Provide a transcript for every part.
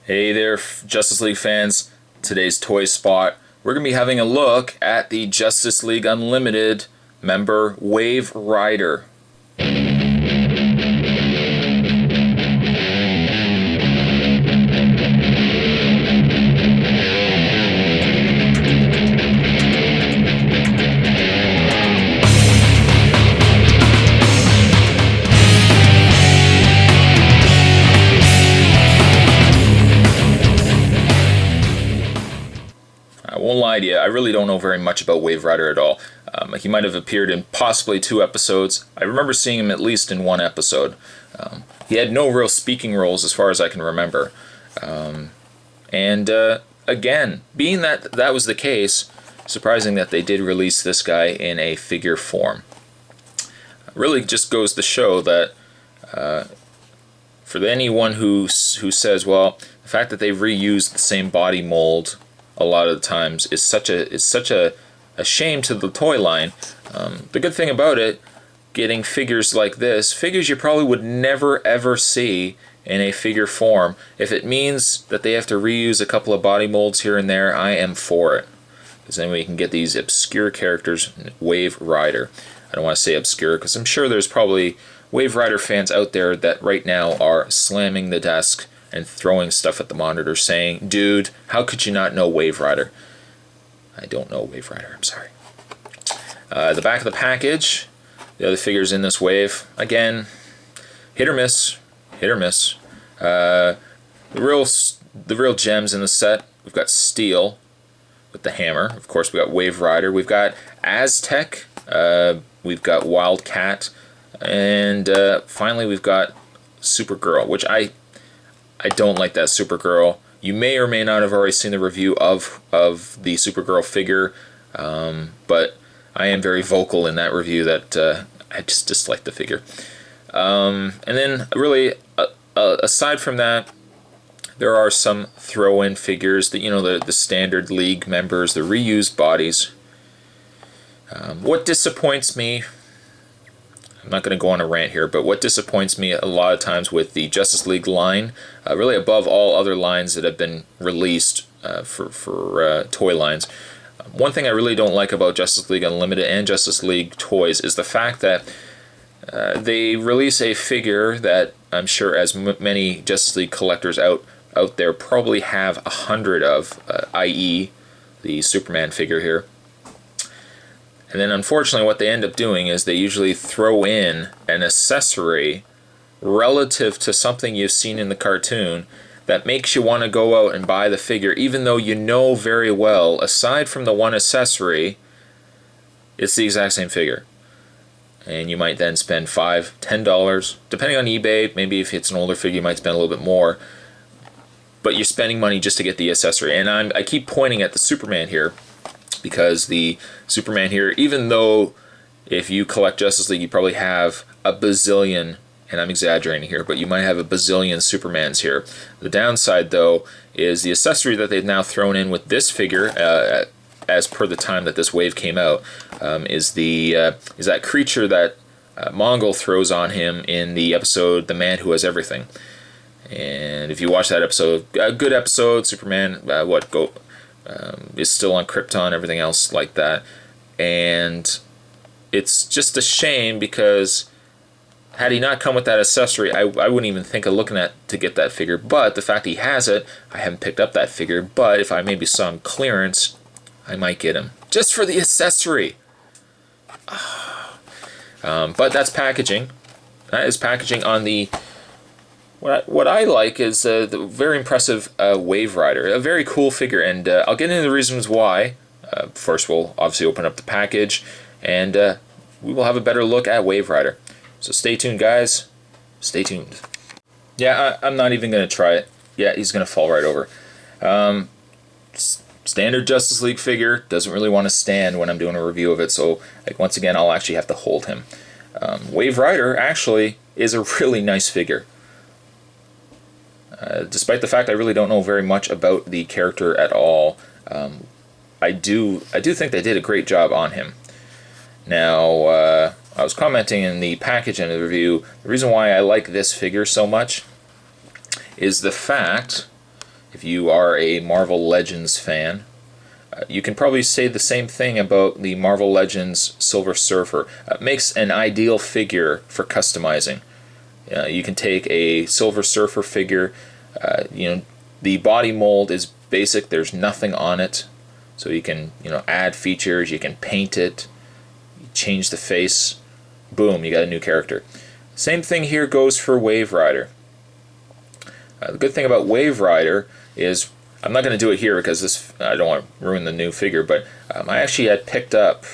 Hey there, Justice League fans. Today's Toy Spot, we're going to be having a look at the Justice League Unlimited member Waverider. I won't lie to you, I really don't know very much about Waverider at all. He might have appeared in possibly 2 episodes. I remember seeing him at least in 1 episode. He had no real speaking roles as far as I can remember. Again, being that that was the case, surprising that they did release this guy in a figure form. Really just goes to show that for anyone who says, well, the fact that they've reused the same body mold a lot of the times is such a shame to the toy line. The good thing about it, getting figures like this, figures you probably would never ever see in a figure form. If it means that they have to reuse a couple of body molds here and there, I am for it. Because then we can get these obscure characters. Waverider. I don't want to say obscure because I'm sure there's probably Waverider fans out there that right now are slamming the desk and throwing stuff at the monitor saying, dude, how could you not know Waverider? I don't know Waverider, I'm sorry. The back of the package, the other figures in this wave, again, hit or miss, hit or miss. The real gems in the set, we've got Steel with the hammer. Of course, we've got Waverider. We've got Aztec. We've got Wildcat. And finally, we've got Supergirl, which I don't like that Supergirl. You may or may not have already seen the review of the Supergirl figure, but I am very vocal in that review that I just dislike the figure. And then, really, aside from that, there are some throw-in figures that, you know, the standard league members, the reused bodies. What disappoints me, I'm not going to go on a rant here, but what disappoints me a lot of times with the Justice League line, really above all other lines that have been released for toy lines, one thing I really don't like about Justice League Unlimited and Justice League toys is the fact that they release a figure that I'm sure as many Justice League collectors out there probably have 100 of, i.e. the Superman figure here. And then unfortunately what they end up doing is they usually throw in an accessory relative to something you've seen in the cartoon that makes you want to go out and buy the figure, even though you know very well, aside from the one accessory, it's the exact same figure. And you might then spend $5, $10, depending on eBay. Maybe if it's an older figure you might spend a little bit more, but you're spending money just to get the accessory. And I keep pointing at the Superman here, because the Superman here, even though if you collect Justice League you probably have a bazillion, and I'm exaggerating here, but you might have a bazillion Supermans here. The downside though is the accessory that they've now thrown in with this figure, as per the time that this wave came out, is that creature that Mongol throws on him in the episode The Man Who Has Everything. And if you watch that episode, a good episode, Superman is still on Krypton, everything else like that. And it's just a shame because had he not come with that accessory, I wouldn't even think of looking to get that figure. But the fact he has it, I haven't picked up that figure. But if I maybe saw him clearance, I might get him. Just for the accessory. But that's packaging. That is packaging on the... What I like is the very impressive Waverider, a very cool figure, and I'll get into the reasons why. First, we'll obviously open up the package, and we will have a better look at Waverider. So stay tuned, guys. Stay tuned. Yeah, I'm not even going to try it. Yeah, he's going to fall right over. Standard Justice League figure, doesn't really want to stand when I'm doing a review of it, so once again, I'll actually have to hold him. Waverider actually is a really nice figure. Despite the fact I really don't know very much about the character at all, I do think they did a great job on him. Now, I was commenting in the package and the review, the reason why I like this figure so much is the fact if you are a Marvel Legends fan. You can probably say the same thing about the Marvel Legends Silver Surfer. Makes an ideal figure for customizing. You can take a Silver Surfer figure, the body mold is basic, there's nothing on it, so you can add features, you can paint it, change the face, boom, you got a new character. Same thing here goes for Waverider. The good thing about Waverider is, I'm not going to do it here because I don't want to ruin the new figure, but I actually had picked up,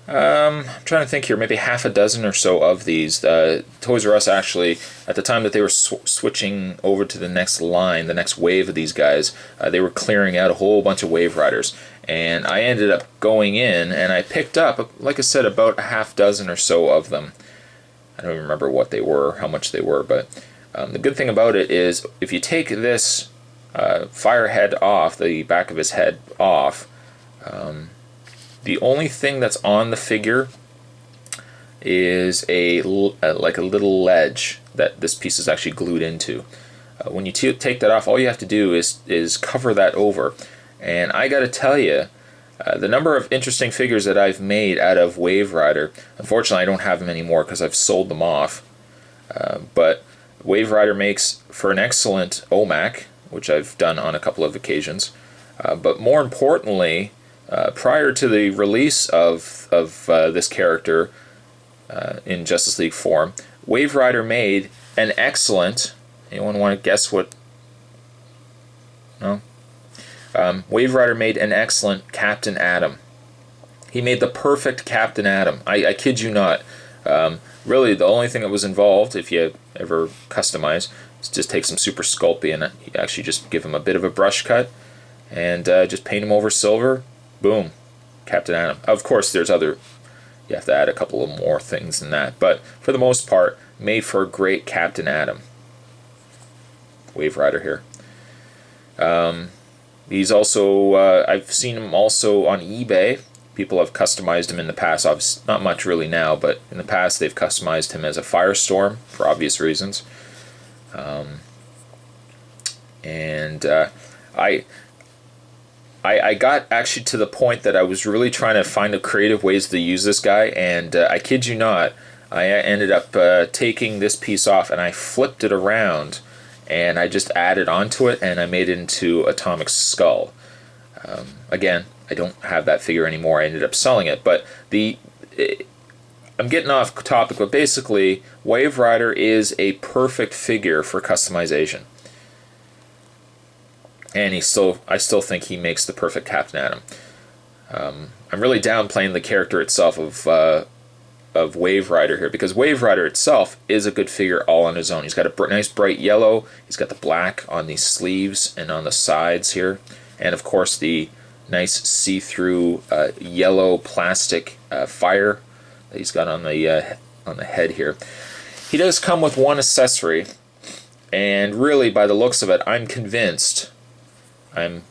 I'm trying to think here, maybe half a dozen or so of these. Toys R Us actually, at the time that they were switching over to the next line, the next wave of these guys, they were clearing out a whole bunch of Waveriders. And I ended up going in and I picked up, like I said, about a half dozen or so of them. I don't even remember what they were, how much they were, but the good thing about it is if you take this fire head off, the back of his head off, the only thing that's on the figure is like a little ledge that this piece is actually glued into. When you take that off, all you have to do is cover that over. And I gotta tell you, the number of interesting figures that I've made out of Waverider, unfortunately I don't have them anymore because I've sold them off, but Waverider makes for an excellent OMAC, which I've done on a couple of occasions, but more importantly, prior to the release of this character in Justice League form, Waverider made an excellent, anyone want to guess what? No? Waverider made an excellent Captain Atom. He made the perfect Captain Atom. I kid you not. Really, the only thing that was involved, if you ever customize, is just take some Super Sculpey and you actually just give him a bit of a brush cut and just paint him over silver. Boom, Captain Atom. Of course, there's other, you have to add a couple of more things than that, but for the most part, made for a great Captain Atom. Waverider here. He's also, I've seen him also on eBay. People have customized him in the past, obviously not much really now, but in the past they've customized him as a Firestorm for obvious reasons. I got actually to the point that I was really trying to find creative ways to use this guy, and I kid you not, I ended up taking this piece off and I flipped it around and I just added onto it and I made it into Atomic Skull. Again, I don't have that figure anymore. I ended up selling it, but I'm getting off topic, but basically Waverider is a perfect figure for customization. And I still think he makes the perfect Captain Atom. I'm really downplaying the character itself of Waverider here, because Waverider itself is a good figure all on his own. He's got a nice bright yellow, he's got the black on the sleeves and on the sides here, and of course the nice see-through yellow plastic fire that he's got on the head here. He does come with one accessory, and really by the looks of it, I'm convinced, I'm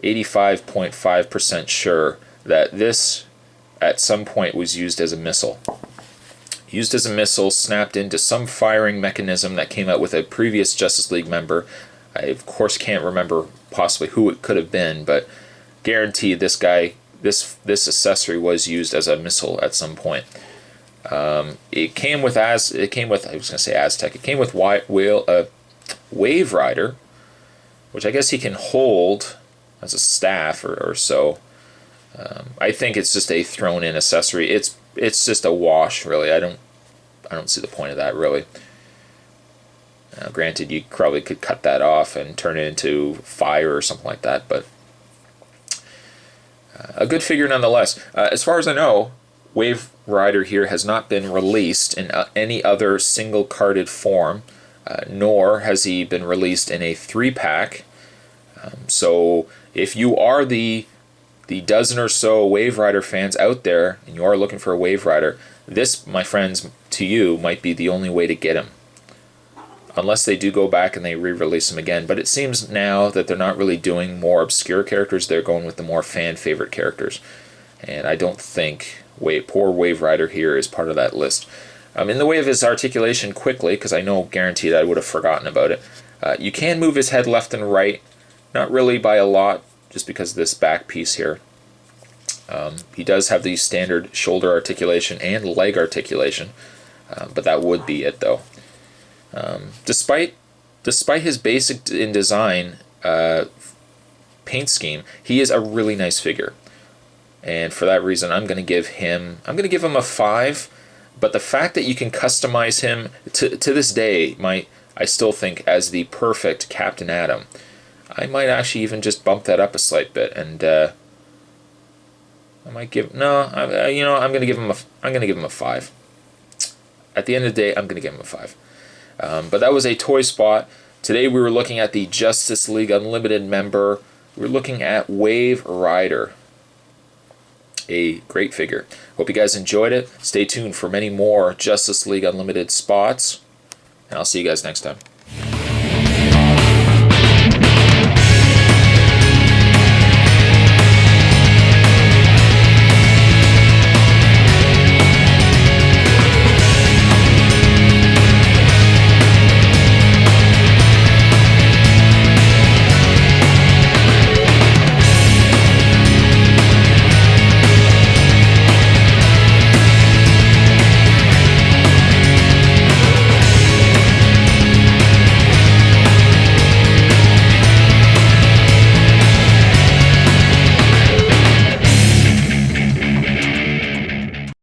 85.5% sure that this at some point was used as a missile. Used as a missile, snapped into some firing mechanism that came out with a previous Justice League member. I of course can't remember possibly who it could have been, but guaranteed this guy, this accessory was used as a missile at some point. It came with I was going to say Aztec. It came with Waverider, which I guess he can hold as a staff or so. I think it's just a thrown-in accessory. It's just a wash, really. I don't see the point of that, really. Granted, you probably could cut that off and turn it into fire or something like that, but a good figure nonetheless. As far as I know, Waverider here has not been released in any other single-carded form, nor has he been released in a 3-pack. So if you are the dozen or so Waverider fans out there, and you are looking for a Waverider, this, my friends, to you, might be the only way to get him. Unless they do go back and they re-release him again. But it seems now that they're not really doing more obscure characters, they're going with the more fan-favorite characters. And I don't think poor Waverider here is part of that list. In the way of his articulation, quickly, because I know guaranteed I would have forgotten about it, You can move his head left and right, not really by a lot, just because of this back piece here. He does have the standard shoulder articulation and leg articulation, but that would be it though. Despite his basic in design paint scheme, he is a really nice figure, and for that reason, I'm going to give him a 5. But the fact that you can customize him to this day, I still think as the perfect Captain Atom. I might actually even just bump that up a slight bit, and I might give I'm going to give him a 5. At the end of the day, I'm going to give him a 5. But that was a toy spot. Today we were looking at the Justice League Unlimited member. We're looking at Waverider. A great figure. Hope you guys enjoyed it. Stay tuned for many more Justice League Unlimited spots, and I'll see you guys next time.